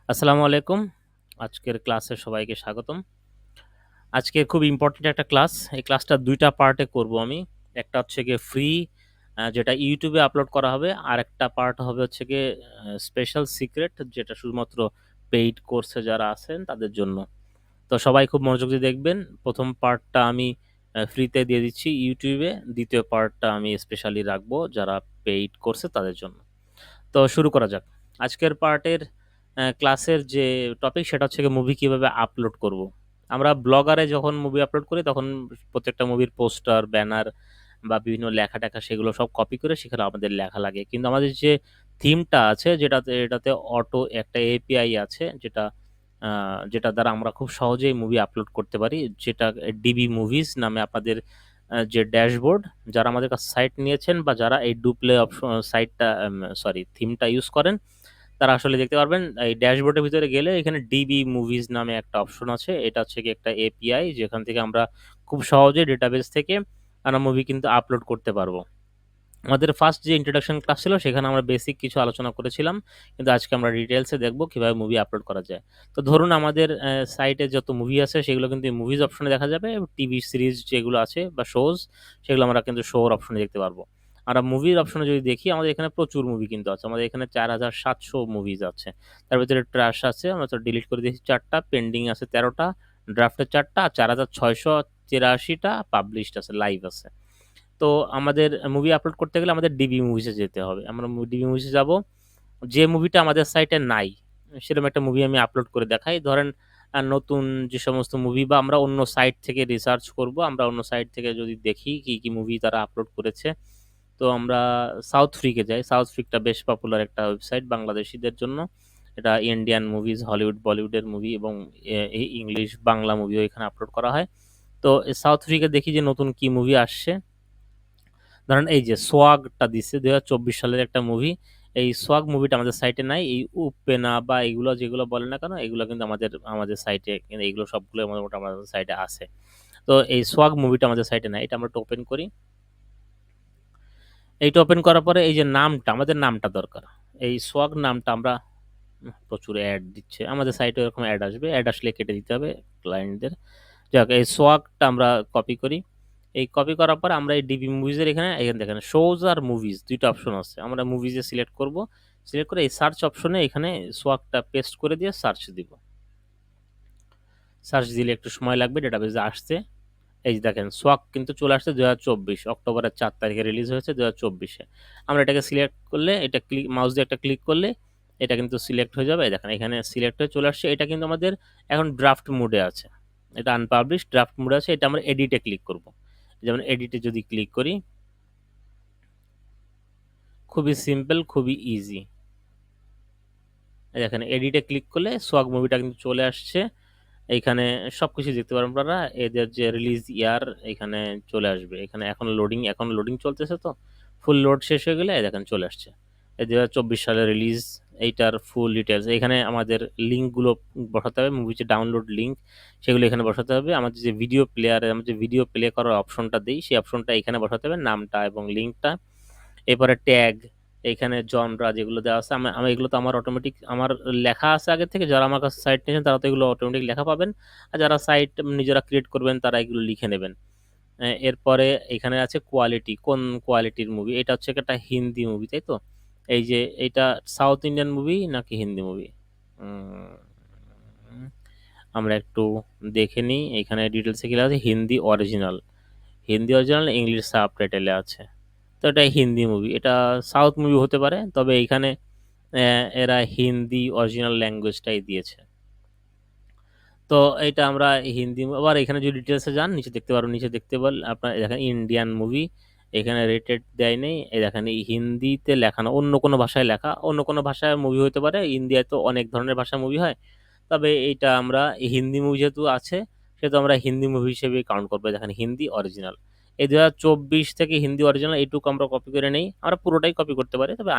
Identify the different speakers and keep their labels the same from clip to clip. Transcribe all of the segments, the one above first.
Speaker 1: আসসালামু আলাইকুম। আজকের ক্লাসে সবাইকে স্বাগতম। আজকে খুব ইম্পোর্টেন্ট একটা ক্লাস। এই ক্লাসটা ২ টা পার্টে করব আমি। একটা হচ্ছে গিয়ে ফ্রি যেটা YouTube এ আপলোড করা হবে। আরেকটা পার্ট হবে হচ্ছে গিয়ে স্পেশাল সিক্রেট যেটা শুধুমাত্র পেইড কোর্সে যারা আছেন তাদের জন্য। তো সবাই খুব মনোযোগ দিয়ে দেখবেন। ১ম পার্টটা আমি ফ্রিতে দিয়ে দিচ্ছি YouTube এ। ২য় পার্টটা আমি স্পেশালি রাখবো যারা পেইড কোর্সে তাদের জন্য। তো শুরু করা যাক। আজকের পার্টের ক্লাসের যে টপিক সেটা হচ্ছে গিয়ে মুভি কিভাবে আপলোড করব। আমরা ব্লগারে যখন মুভি আপলোড করি তখন প্রত্যেকটা মুভির পোস্টার, ব্যানার বা বিভিন্ন লেখা-টেখা সেগুলো সব কপি করে সেখানে আমাদের লেখা লাগে। কিন্তু আমাদের যে থিমটা আছে এটাতে অটো একটা এপিআই আছে যেটা দ্বারা আমরা খুব সহজেই মুভি আপলোড করতে পারি। যেটা ডিবি মুভিজ নামে আপনাদের যে ড্যাশবোর্ড যারা আমাদের কাছে সাইট নিয়েছেন বা যারা এই ডুপ্লে সাইটটা থিমটা ইউজ করেন তারা আসলে দেখতে পারবেন এই ড্যাশবোর্ডের ভিতরে গেলে এখানে ডিবি মুভিজ নামে একটা অপশন আছে। এটা হচ্ছে গিয়ে একটা এপিআই যেখান থেকে আমরা খুব সহজে ডেটাবেস থেকে আমরা মুভি কিন্তু আপলোড করতে পারবো। আমাদের ফার্স্ট যে ইন্ট্রোডাকশন ক্লাস ছিল সেখানে আমরা বেসিক কিছু আলোচনা করেছিলাম। কিন্তু আজকে আমরা ডিটেইলসে দেখব কিভাবে মুভি আপলোড করা যায়। তো ধরুন আমাদের সাইটে যত মুভি আছে সেগুলো কিন্তু এই মুভিজ অপশনে দেখা যাবে এবং টিভি সিরিজ যেগুলো আছে বা শোজ সেগুলো আমরা কিন্তু শোর অপশনে দেখতে পারবো। আমরা মুভির অপশনে যদি দেখি আমাদের এখানে প্রচুর মুভি কিন্তু আছে। আমাদের এখানে ৪৭০০ মুভিজ আছে। তার ভিতরে ট্র্যাশ আছে, আমরা তো ডিলিট করে দিয়েছি ৪ টা, পেন্ডিং আছে ১৩ টা, ড্রাফটে ৪ টা, ৪৬৮৩ টা পাবলিশড আছে, লাইভ আছে। তো আমাদের মুভি আপলোড করতে গেলে আমাদের ডিবি মুভিসে যেতে হবে। আমরা ডিবি মুভিসে যাবো। যে মুভিটা আমাদের সাইটে নাই, সেরকম একটা মুভি আমি আপলোড করে দেখাই। ধরেন নতুন যে সমস্ত মুভি বা আমরা অন্য সাইট থেকে রিসার্চ করব। আমরা অন্য সাইট থেকে যদি দেখি কি মুভি তারা আপলোড করেছে। তো আমরা সাউথ ফ্রিকে যাই। সাউথ ফ্রিকটা বেশ পপুলার একটা ওয়েবসাইট বাংলাদেশীদের জন্য। এটা ইন্ডিয়ান মুভিজ, হলিউড, বলিউডের মুভি এবং ইংলিশ, বাংলা মুভিও এখানে আপলোড করা হয়। তো সাউথ ফ্রিকে দেখি যে নতুন কি মুভি আসছে। ধরেন এই যে সোয়াগটা দিচ্ছে ২০২৪ সালের একটা মুভি। এই সোয়াগ মুভিটা আমাদের সাইটে নাই। এই উপ্পেনা বা এগুলো যেগুলো বলে না কেন এগুলো কিন্তু আমাদের সাইটে কিন্তু এগুলো সবগুলো মোটামুটি আমাদের সাইটে আছে। তো এই সোয়াগ মুভিটা আমাদের সাইটে নাই। এটা আমরা একটু ওপেন করি। এইটা ওপেন করার পরে এই যে নামটা আমাদের নামটা দরকার। এই সোয়াগ নামটা আমরা প্রচুর অ্যাড দিচ্ছে। আমাদের সাইটে এরকম অ্যাড আসবে। অ্যাড আসলে কেটে দিতে হবে ক্লায়েন্টদের। যাক এই সোয়াগটা আমরা কপি করি। এই কপি করার পর আমরা এই ডিবি মুভিজের এখানে দেখেন শোজ আর মুভিজ ২ টা অপশন আছে। আমরা মুভিজে সিলেক্ট করব। সিলেক্ট করে এই সার্চ অপশনে এখানে সোয়াগটা পেস্ট করে দিয়ে সার্চ দিব। সার্চ দিলে একটু সময় লাগবে ডেটাবেজে আসতে। এই যে দেখেন সোয়াগ কিন্তু চলে আসছে ২০২৪ অক্টোবরের ৪ তারিখে রিলিজ হয়েছে ২০২৪-এ। আমরা এটাকে সিলেক্ট করলে এটা মাউস দিয়ে একটা ক্লিক করলে এটা কিন্তু সিলেক্ট হয়ে যাবে। দেখেন এখানে সিলেক্ট হয়ে চলে আসছে। এটা কিন্তু আমাদের এখন ড্রাফট মোডে আছে। এটা আনপাবলিশড ড্রাফট মোডে আছে। এটা আমরা এডিটে ক্লিক করব। যেমন এডিটে যদি ক্লিক করি খুবই সিম্পল, খুবই ইজি। দেখেন এডিটে ক্লিক করলে সোয়াগ মুভিটা কিন্তু চলে আসছে। এইখানে সবকিছু দেখতে পারেন আপনারা। এদের যে রিলিজ ইয়ার এখানে চলে আসবে। এখানে এখন লোডিং চলতেছে তো। ফুল লোড শেষ হয়ে গেলে দেখেন চলে আসছে। এই ২০২৪ সালে রিলিজ এইটার ফুল ডিটেইলস। এখানে আমাদের লিঙ্কগুলো বসাতে হবে। মুভি যে ডাউনলোড লিঙ্ক সেগুলো এখানে বসাতে হবে। আমাদের যে ভিডিও প্লেয়ারে আমরা যে ভিডিও প্লে করার অপশনটা দেই সেই অপশনটা এখানে বসাতে হবে, নামটা এবং লিঙ্কটা। এরপরে ট্যাগ, এইখানে জনরা যেগুলো দেওয়া আছে আমি এগুলো তো আমার অটোমেটিক আমার লেখা আছে আগে থেকে। যারা আমার কাছে সাইট নিয়েছেন তারা তো এগুলো অটোমেটিক লেখা পাবেন। আর যারা সাইট নিজেরা ক্রিয়েট করবেন তারা এগুলো লিখে নেবেন। এরপরে এখানে আছে কোয়ালিটি, কোন কোয়ালিটির মুভি। এটা হচ্ছে একটা হিন্দি মুভি, তাই তো? এই যে এইটা সাউথ ইন্ডিয়ান মুভি নাকি হিন্দি মুভি? আমরা একটু দেখে নিই। এখানে ডিটেলসে কি লেখা আছে? Hindi original. Hindi original English সাবটাইটেলে আছে। তো এটা হিন্দি মুভি। এটা সাউথ মুভি হতে পারে। তবে এইখানে এরা হিন্দি অরিজিনাল ল্যাঙ্গুয়েজটাই দিয়েছে। তো এইটা আমরা হিন্দি আবার এখানে যদি ডিটেলসে যান নিচে দেখতে পারবেন। নিচে দেখতে আপনার দেখেন ইন্ডিয়ান মুভি এখানে রেটেড দেয় নেই। এই দেখেন এই হিন্দিতে লেখা না, অন্য কোনো ভাষায় লেখা। অন্য কোনো ভাষায় মুভি হতে পারে। ইন্ডিয়ায় তো অনেক ধরনের ভাষায় মুভি হয়। তবে এইটা আমরা হিন্দি মুভি যেহেতু আছে সেহেতু আমরা হিন্দি মুভি হিসেবেই কাউন্ট করবো। দেখেন হিন্দি অরিজিনাল। এই ২০২৪ থেকে হিন্দি অরিজিনাল এইটুকু আমরা কপি করে নেই। আমরা পুরোটাই কপি করতে পারি। তবে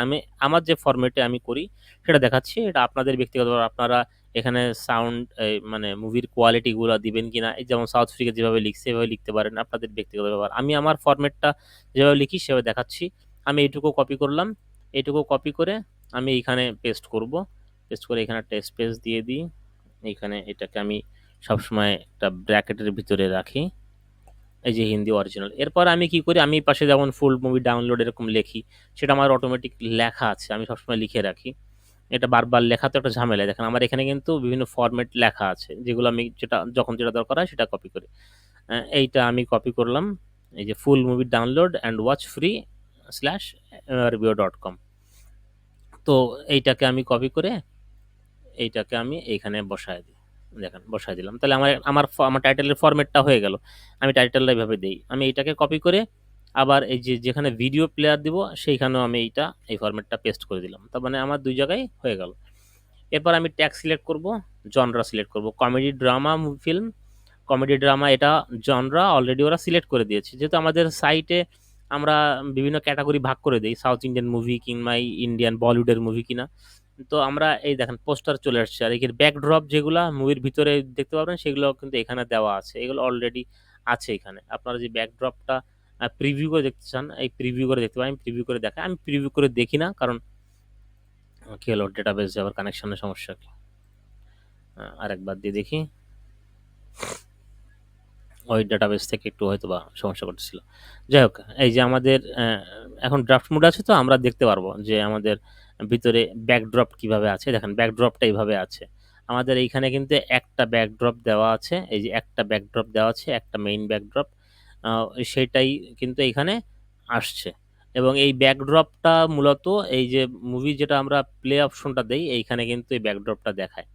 Speaker 1: আমার যে ফরম্যাটে আমি করি সেটা দেখাচ্ছি। এটা আপনাদের ব্যক্তিগত আপনারা এখানে সাউন্ড মানে মুভির কোয়ালিটিগুলা দিবেন কিনা, এই যেমন সাউথ ফ্রিকে যেভাবে লিখছে এভাবে লিখতে পারেন। আপনাদের ব্যক্তিগত ব্যাপার। আমি আমার ফরম্যাটটা যেভাবে লিখি সেভাবে দেখাচ্ছি। আমি এইটুকু কপি করলাম। এইটুকু কপি করে আমি এইখানে পেস্ট করব। পেস্ট করে এখানে একটা স্পেস দিয়ে দিই। এখানে এটাকে আমি সবসময় একটা ব্র্যাকেটের ভিতরে রাখি, এই যে হিন্দি অরিজিনাল। এরপর আমি কি করি, আমি পাশে যেমন ফুল মুভি ডাউনলোড এরকম লিখি, সেটা আমার অটোমেটিক লেখা আছে, আমি সবসময় লিখে রাখি। এটা বারবার লেখা তো একটা ঝামেলা। দেখেন আমার এখানে কিন্তু বিভিন্ন ফরম্যাট লেখা আছে, যেগুলো আমি যখন যেটা দরকার হয় সেটা কপি করি। এইটা আমি কপি করলাম, এই যে full movie download and watch free slash rbo.com। তো এইটাকে আমি কপি করে এইটাকে আমি এইখানে বসায় দিই। দেখেন বসায় দিলাম, তাহলে আমার টাইটেলের ফরম্যাটটা হয়ে গেল। আমি টাইটেলটা এইভাবে দিই, আমি এইটাকে কপি করে আবার এই যে যেখানে ভিডিও প্লেয়ার দিব সেইখানেও আমি এই ফরম্যাটটা পেস্ট করে দিলাম। তার মানে আমার দুই জায়গায় হয়ে গেল। এরপর আমি ট্যাগ সিলেক্ট করব, জনরা সিলেক্ট করব, comedy drama film. Comedy drama এটা জনরা অলরেডি ওরা সিলেক্ট করে দিয়েছে, যেহেতু আমাদের সাইটে আমরা বিভিন্ন ক্যাটাগরি ভাগ করে দিই, সাউথ ইন্ডিয়ান মুভি কিংবা ইন্ডিয়ান বলিউডের মুভি কিনা। তো আমরা এই দেখেন পোস্টার চলে আসছে, আর এর ব্যাকড্রপ যেগুলো মুভির ভিতরে দেখতে পাবেন সেগুলো কিন্তু এখানে দেওয়া আছে, এগুলো অলরেডি আছে এখানে। আপনারা যে ব্যাকড্রপটা প্রিভিউ করে দেখতে চান, এই প্রিভিউ করে দেখতে পারেন। আমি প্রিভিউ করে দেখাই, আমি প্রিভিউ করে দেখি না, কারণ কি হলো, ডেটাবেস আবার কানেকশনের সমস্যা কি। আরেকবার দিয়ে দেখি, ওই ডাটাবেস থেকে একটু হয়তো বা সমস্যা করতেছিল। যাই হোক, এই যে আমাদের এখন ড্রাফট মোড আছে, তো আমরা দেখতে পারবো যে আমাদের ভিতরে ব্যাকড্রপ কিভাবে আছে। দেখেন ব্যাকড্রপটা এইভাবে আছে, আমাদের এইখানে কিন্তু একটা ব্যাকড্রপ দেওয়া আছে, এই যে একটা ব্যাকড্রপ দেওয়া আছে, একটা মেইন ব্যাকড্রপ, সেটাই কিন্তু এইখানে আসছে। এবং এই ব্যাকড্রপটা মূলত এই যে মুভি যেটা আমরা প্লে অপশনটা দেই, এইখানে কিন্তু এই ব্যাকড্রপটা দেখায়।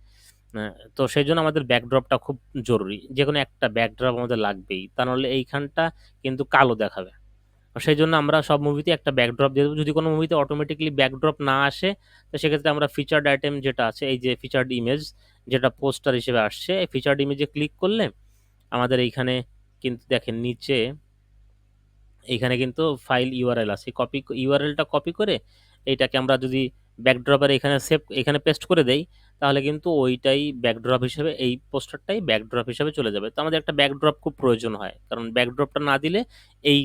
Speaker 1: তো সেই জন্য আমাদের ব্যাকড্রপটা খুব জরুরি, যে কোনো একটা ব্যাকড্রপ আমাদের লাগবেই, তা নাহলে এইখানটা কিন্তু কালো দেখাবে। সেই জন্য আমরা সব মুভিতে একটা ব্যাকড্রপ দিয়ে দেবো। যদি কোনো মুভিতে অটোমেটিক্যালি ব্যাকড্রপ না আসে, তো সেক্ষেত্রে আমরা ফিচার্ড আইটেম যেটা আছে, এই যে ফিচার্ড ইমেজ যেটা পোস্টার হিসেবে আসছে, এই ফিচার্ড ইমেজে ক্লিক করলে আমাদের এইখানে কিন্তু দেখেন নিচে এইখানে কিন্তু ফাইল ইউআরএল আছে, ইউআরএলটা কপি করে এইটাকে আমরা যদি ব্যাকড্রপের এখানে পেস্ট করে দেই, তাহলে কিন্তু ওইটাই ব্যাকড্রপ হিসেবে, এই পোস্টারটাই ব্যাকড্রপ হিসেবে চলে যাবে। তো আমাদের একটা ব্যাকড্রপ খুব প্রয়োজন হয়, কারণ ব্যাকড্রপটা না দিলে এই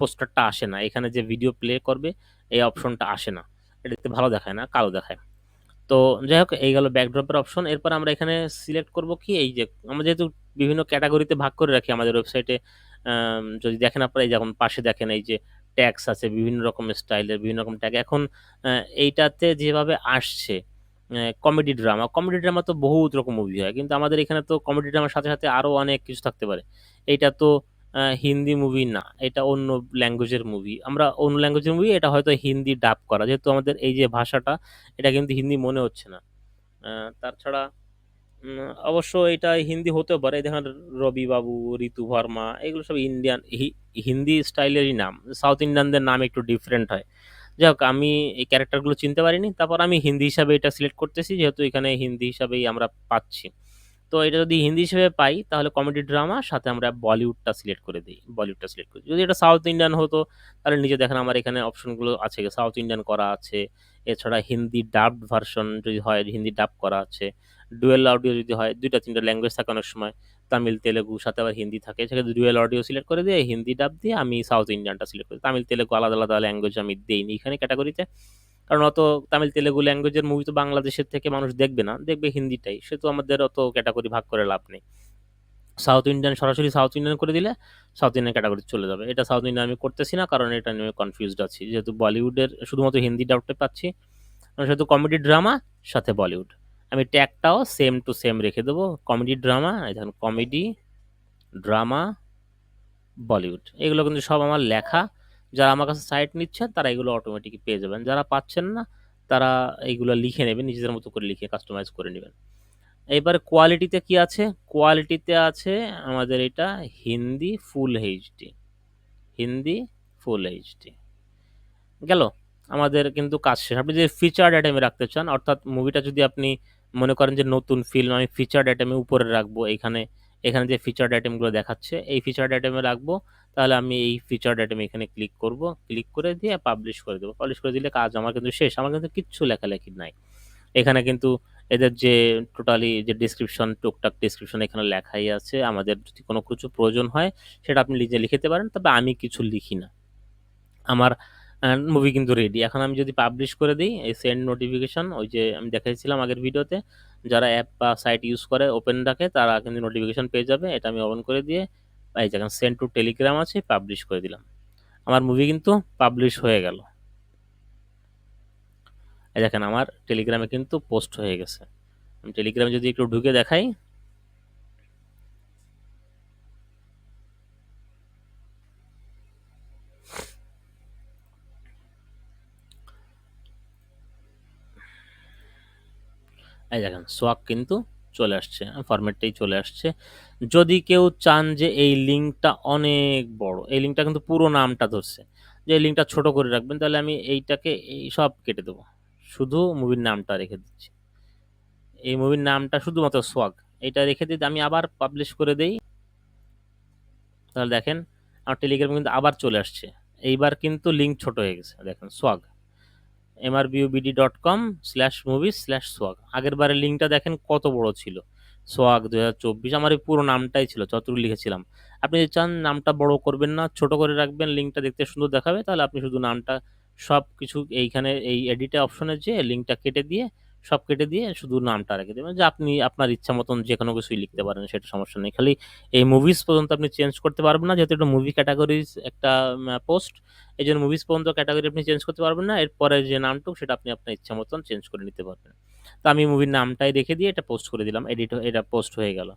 Speaker 1: পোস্টারটা আসে না, এখানে যে ভিডিও প্লে করবে এই অপশনটা আসে না, এটাতে ভালো দেখায় না, কালো দেখায়। তো যাই হোক, এই গেল ব্যাকড্রপের অপশন। এরপর আমরা এখানে সিলেক্ট করব কি, এই যে আমরা যেহেতু বিভিন্ন ক্যাটাগরিতে ভাগ করে রাখি আমাদের ওয়েবসাইটে, যদি দেখেন আপনারা এই যেমন পাশে দেখেন এই যে ট্যাগস আছে, বিভিন্ন রকম স্টাইলের বিভিন্ন রকম ট্যাগ। এখন এইটাতে যেভাবে আসছে কমেডি ড্রামা তো বহুত রকম মুভি হয়, কিন্তু আমাদের এখানে তো কমেডি ড্রামার সাথে সাথে আরও অনেক কিছু থাকতে পারে। এইটা তো হিন্দি মুভি না, এটা অন্য ল্যাঙ্গুয়েজের মুভি, আমরা অন্য ল্যাঙ্গুয়েজের মুভি, এটা হয়তো হিন্দি ডাব করা, যেহেতু আমাদের এই যে ভাষাটা এটা কিন্তু হিন্দি মনে হচ্ছে না। তাছাড়া অবশ্য এটা হিন্দি হতেও পারে, দেখেন রবি বাবু, ঋতু ভার্মা, এগুলো সব ইন্ডিয়ান হিন্দি স্টাইলেরই নাম। সাউথ ইন্ডিয়ানদের নাম একটু ডিফারেন্ট হয়। যাই হোক, আমি এই ক্যারেক্টারগুলো চিনতে পারিনি, তারপর আমি হিন্দি হিসাবে এটা সিলেক্ট করতেছি, যেহেতু এখানে হিন্দি হিসাবেই আমরা পাচ্ছি। তো এটা যদি হিন্দি হিসেবে পাই, তাহলে কমেডি ড্রামা সাথে আমরা বলিউডটা সিলেক্ট করে দিই, বলিউডটা সিলেক্ট করি। যদি এটা সাউথ ইন্ডিয়ান হতো, তাহলে নিজে দেখেন আমার এখানে অপশনগুলো আছে, সাউথ ইন্ডিয়ান করা আছে, এছাড়া হিন্দি ডাবড ভার্সন যদি হয়, হিন্দি ডাব করা আছে, ডুয়েল অডিও যদি হয়, দুইটা তিনটা ল্যাঙ্গুয়েজ থাকে অনেক সময়, তামিল তেলেগু সাথে আবার হিন্দি থাকে, সেক্ষেত্রে ডুয়েল অডিও সিলেক্ট করে দিয়ে হিন্দি ডাব দিয়ে আমি সাউথ ইন্ডিয়ানটা সিলেক্ট করি। তামিল তেলেগু আলাদা আলাদা ল্যাঙ্গুয়েজ আমি দেইনি এখানে ক্যাটাগরিতে, কারণ অত তামিল তেলেগু ল্যাঙ্গুয়েজের মুভি তো বাংলাদেশের থেকে মানুষ দেখবে না, দেখবে হিন্দিটাই, সে তো আমাদের অত ক্যাটাগরি ভাগ করে লাভ নেই। সাউথ ইন্ডিয়ান সরাসরি সাউথ ইন্ডিয়ান করে দিলে সাউথ ইন্ডিয়ান ক্যাটাগরি চলে যাবে। এটা সাউথ ইন্ডিয়ান আমি করতেছি না, কারণ এটা নিয়ে কনফিউজড আছি, যেহেতু বলিউডের শুধুমাত্র হিন্দি ডাবটা পাচ্ছি, সেহেতু কমেডি ড্রামা সাথে বলিউড। আমি ট্যাগটাও সেম টু সেম রেখে দেবো, কমেডি ড্রামা, দেখুন কমেডি ড্রামা বলিউড, এগুলো কিন্তু সব আমার লেখা। যারা আমার কাছে সাইট নিচ্ছেন তারা এগুলো অটোমেটিক পেয়ে যাবেন, যারা পাচ্ছেন না তারা এইগুলো লিখে নেবেন, নিজেদের মতো করে লিখে কাস্টমাইজ করে নেবেন। এবারে কোয়ালিটিতে কি আছে, কোয়ালিটিতে আছে আমাদের এটা Hindi full HD, Hindi full HD গেল। আমাদের কিন্তু কাজ শেষ। আপনি যদি ফিচার্ড আইটেমে রাখতে চান, অর্থাৎ মুভিটা যদি আপনি মনে করেন যে নতুন ফিল্ম, আমি ফিচার্ড আইটেমে উপরে রাখবো, এখানে এখানে যে ফিচার্ড আইটেমগুলো দেখাচ্ছে এই ফিচার্ড আইটেমে রাখবো, তাহলে আমি এই ফিচার্ড আইটেমে এখানে ক্লিক করব, ক্লিক করে দিয়ে পাবলিশ করে দেবো। পাবলিশ করে দিলে কাজ আমার কিন্তু শেষ, আমার কিন্তু কিচ্ছু লেখালেখি নাই এখানে। কিন্তু এদের যে টোটালি যে ডিসক্রিপশন, টুকটাক ডিসক্রিপশন এখানে লেখাই আছে। আমাদের যদি কোনো কিছু প্রয়োজন হয় সেটা আপনি নিজে লিখতে পারেন, তবে আমি কিছু লিখি না। আমার মুভি কিন্তু রেডি। এখন আমি যদি পাবলিশ করে দিই, এই সেন্ড নোটিফিকেশন, ওই যে আমি দেখাইছিলাম আগের ভিডিওতে, যারা অ্যাপ বা সাইট ইউজ করে ওপেন রাখে তারা কিন্তু নোটিফিকেশন পেয়ে যাবে। এটা আমি অন করে দিয়ে এই দেখেন সেন্ড টু টেলিগ্রাম আছে, পাবলিশ করে দিলাম। আমার মুভি কিন্তু পাবলিশ হয়ে গেল। এই দেখেন আমার টেলিগ্রামে কিন্তু পোস্ট হয়ে গেছে। আমি টেলিগ্রামে যদি একটু ঢুকে দেখাই, এই দেখেন সোয়াক কিন্তু চলে আসছে, ফরম্যাটটাই চলে আসছে। যদি কেউ চান যে এই লিঙ্কটা অনেক বড়, এই লিঙ্কটা কিন্তু পুরো নামটা ধরছে, যে এই লিঙ্কটা ছোট করে রাখবেন, তাহলে আমি এইটাকে এই সব কেটে দেবো, শুধু মুভির নামটা রেখে দিচ্ছি। এই মুভির নামটা শুধুমাত্র সোয়াগ, এটা রেখে দিতে আমি আবার পাবলিশ করে দেই, তাহলে দেখেন আমার টেলিগ্রামে কিন্তু আবার চলে আসছে। এইবার কিন্তু লিঙ্ক ছোট হয়ে গেছে, দেখেন সোয়াগ mrbud.com/movies/swag। আগের বারের লিঙ্কটা দেখেন কত বড় ছিল, সোয়াগ 2024, আমার এই পুরো নামটাই ছিল যতটুকু লিখেছিলাম। আপনি যদি চান নামটা বড় করবেন না, ছোট করে রাখবেন, লিঙ্কটা দেখতে সুন্দর দেখাবে, তাহলে আপনি শুধু নামটা সব কিছু এইখানে এই এডিটে অপশনে যে লিঙ্কটা কেটে দিয়ে সব কেটে দিয়ে শুধু নামটা রেখে দেবেন, যে আপনি আপনার ইচ্ছা মতন যে কোনো কিছুই লিখতে পারেন, সেটা সমস্যা নেই। খালি এই মুভিজ পর্যন্ত আপনি চেঞ্জ করতে পারবেন না, যেহেতু এটা মুভি ক্যাটাগরিজ একটা পোস্ট, এই জন্য মুভিজ পর্যন্ত ক্যাটাগরি আপনি চেঞ্জ করতে পারবেন না। এরপরে যে নামটুক সেটা আপনি আপনার ইচ্ছা মতন চেঞ্জ করে নিতে পারবেন। তো আমি মুভির নামটাই রেখে দিয়ে এটা পোস্ট করে দিলাম, এটা পোস্ট হয়ে গেল।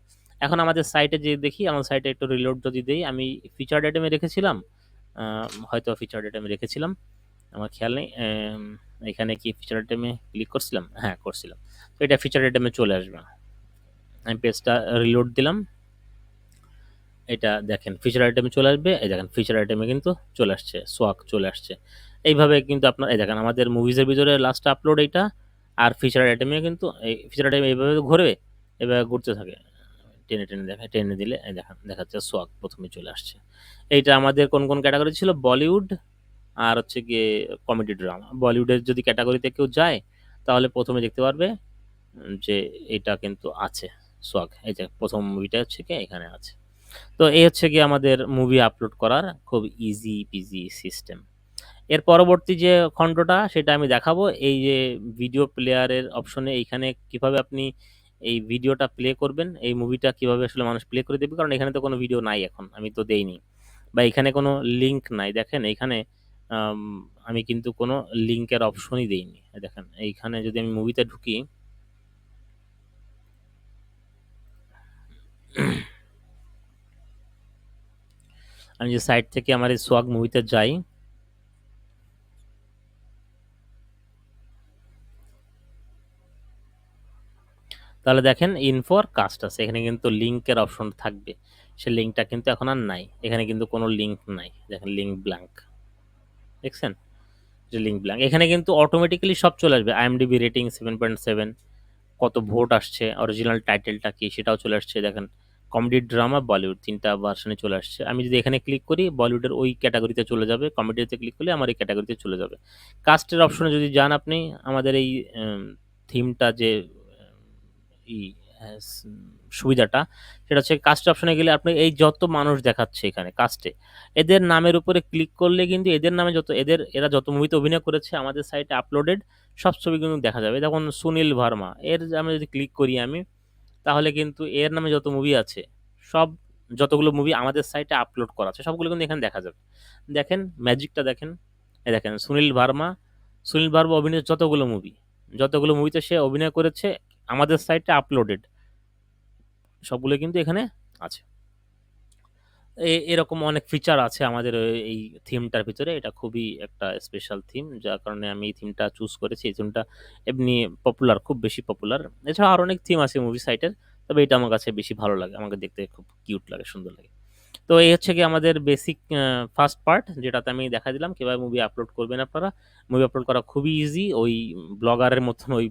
Speaker 1: এখন আমাদের সাইটে যে দেখি, আমার সাইটে একটু রিলোড যদি দেই, আমি ফিচার আইটেমে রেখেছিলাম, হয়তো ফিচার আইটেমে রেখেছিলাম, আমার খেয়াল নেই। এখানে কি ফিচার আইটেমে ক্লিক করছিলাম, হ্যাঁ করছিলাম। তো এটা ফিচার আইটেমে চলে আসবে। আমি পেজটা রিলোড দিলাম, এটা দেখেন ফিচার আইটেমে চলে আসবে। এই দেখেন ফিচার আইটেমে কিন্তু চলে আসছে, সোয়াক চলে আসছে। এইভাবে কিন্তু আপনার এই দেখেন আমাদের মুভিজের ভিতরে লাস্ট আপলোড এইটা, আর ফিচার আইটেমে কিন্তু এই ফিচার আইটেম এইভাবে ঘুরবে, এভাবে ঘুরতে থাকে, টেনে টেনে দেখে টেনে দিলে এই দেখেন দেখাচ্ছে সোয়াক প্রথমে চলে আসছে। এইটা আমাদের কোন কোন ক্যাটাগরি ছিল, বলিউড আর হচ্ছে গিয়ে কমেডি ড্রামা। বলিউডের যদি ক্যাটাগরিতে কেউ যায়, তাহলে প্রথমে দেখতে পারবে যে এটা কিন্তু আছে সোয়াগ, এই যে প্রথম মুভিটা হচ্ছে কি এখানে আছে। তো এই হচ্ছে কি আমাদের মুভি আপলোড করার খুব ইজি পিজি সিস্টেম। এর পরবর্তী যে খণ্ডটা সেটা আমি দেখাবো, এই যে ভিডিও প্লেয়ারের অপশনে এইখানে কিভাবে আপনি এই ভিডিওটা প্লে করবেন, এই মুভিটা কিভাবে আসলে মানুষ প্লে করে দেবে, কারণ এখানে তো কোনো ভিডিও নাই, এখন আমি তো দেইনি, বা এখানে কোনো লিঙ্ক নাই। দেখেন এইখানে আম, আমি কিন্তু কোনো লিঙ্কের অপশনই দেইনি। দেখেন এইখানে যদি আমি মুভিতে ঢুকি, আমি যে সাইট থেকে আমার এই সোয়াগ মুভিতে যাই, তাহলে দেখেন ইনফোর কাস্ট আছে, এখানে কিন্তু লিঙ্কের অপশন থাকবে, সে লিঙ্কটা কিন্তু এখন আর নাই, এখানে কিন্তু কোনো লিঙ্ক নাই, দেখেন লিঙ্ক ব্ল্যাঙ্ক, দেখছেন যে লিঙ্ক ব্ল্যাঙ্ক। এখানে কিন্তু অটোমেটিক্যালি সব চলে আসবে, আইএমডিবি রেটিং 7.7, কত ভোট আসছে, অরিজিনাল টাইটেলটা কি সেটাও চলে আসছে। দেখেন কমেডি ড্রামা বলিউড তিনটা ভার্সনে চলে আসছে। আমি যদি এখানে ক্লিক করি, বলিউডের ওই ক্যাটাগরিতে চলে যাবে, কমেডিতে ক্লিক করলে আমার এই ক্যাটাগরিতে চলে যাবে। কাস্টের অপশনে যদি যান আপনি, আমাদের এই থিমটা যে ই সুবিধাটা, সেটা হচ্ছে কাস্ট অপশনে গেলে আপনি এই যত মানুষ দেখাচ্ছে এখানে কাস্টে, এদের নামের উপরে ক্লিক করলে কিন্তু এদের নামে যত এরা যত মুভিতে অভিনয় করেছে আমাদের সাইটে আপলোডেড সব ছবি কিন্তু দেখা যাবে। দেখুন সুনীল ভার্মা, এর আমি যদি ক্লিক করি আমি, তাহলে কিন্তু এর নামে যত মুভি আছে সব, যতগুলো মুভি আমাদের সাইটে আপলোড করা আছে সবগুলো কিন্তু এখানে দেখা যাবে। দেখেন ম্যাজিকটা দেখেন, এই দেখেন সুনীল ভার্মা অভিনয় যতগুলো মুভিতে সে অভিনয় করেছে আমাদের সাইটে আপলোডেড, সবগুলো কিন্তু এখানে আছে। এরকম অনেক ফিচার আছে আমাদের এই থিমটার ভিতরে, এটা খুবই একটা স্পেশাল থিম, যার কারণে আমি এই থিমটা চুজ করেছি। এই থিমটা এমনি পপুলার, খুব বেশি পপুলার। এছাড়া আরো অনেক থিম আছে মুভি সাইটের, তবে এটা আমার কাছে বেশি ভালো লাগে, আমাকে দেখতে খুব কিউট লাগে, সুন্দর লাগে। তো এই হচ্ছে কি আমাদের বেসিক ফার্স্ট পার্ট, যেটাতে আমি দেখা দিলাম কিভাবে মুভি আপলোড করবেন আপনারা। মুভি আপলোড করা খুবই ইজি, ওই ব্লগারের মতন ওই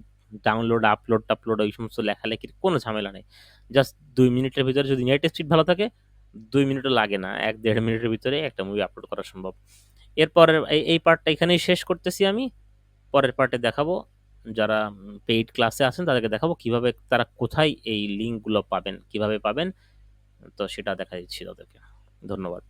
Speaker 1: ডাউনলোড আপলোড টাপলোড ওই সমস্ত লেখালেখির কোনো ঝামেলা নেই। জাস্ট 2 মিনিটের ভিতরে, যদি নেট স্পিড ভালো থাকে 2 মিনিটও লাগে না, 1-1.5 মিনিটের ভিতরে একটা মুভি আপলোড করা সম্ভব। এরপরের এই পার্টটা এখানেই শেষ করতেছি আমি। পরের পার্টে দেখাবো, যারা পেইড ক্লাসে আছেন তাদেরকে দেখাবো কিভাবে তারা কোথায় এই লিঙ্কগুলো পাবেন, কিভাবে পাবেন, তো সেটা দেখা দিচ্ছি তাদেরকে। ধন্যবাদ।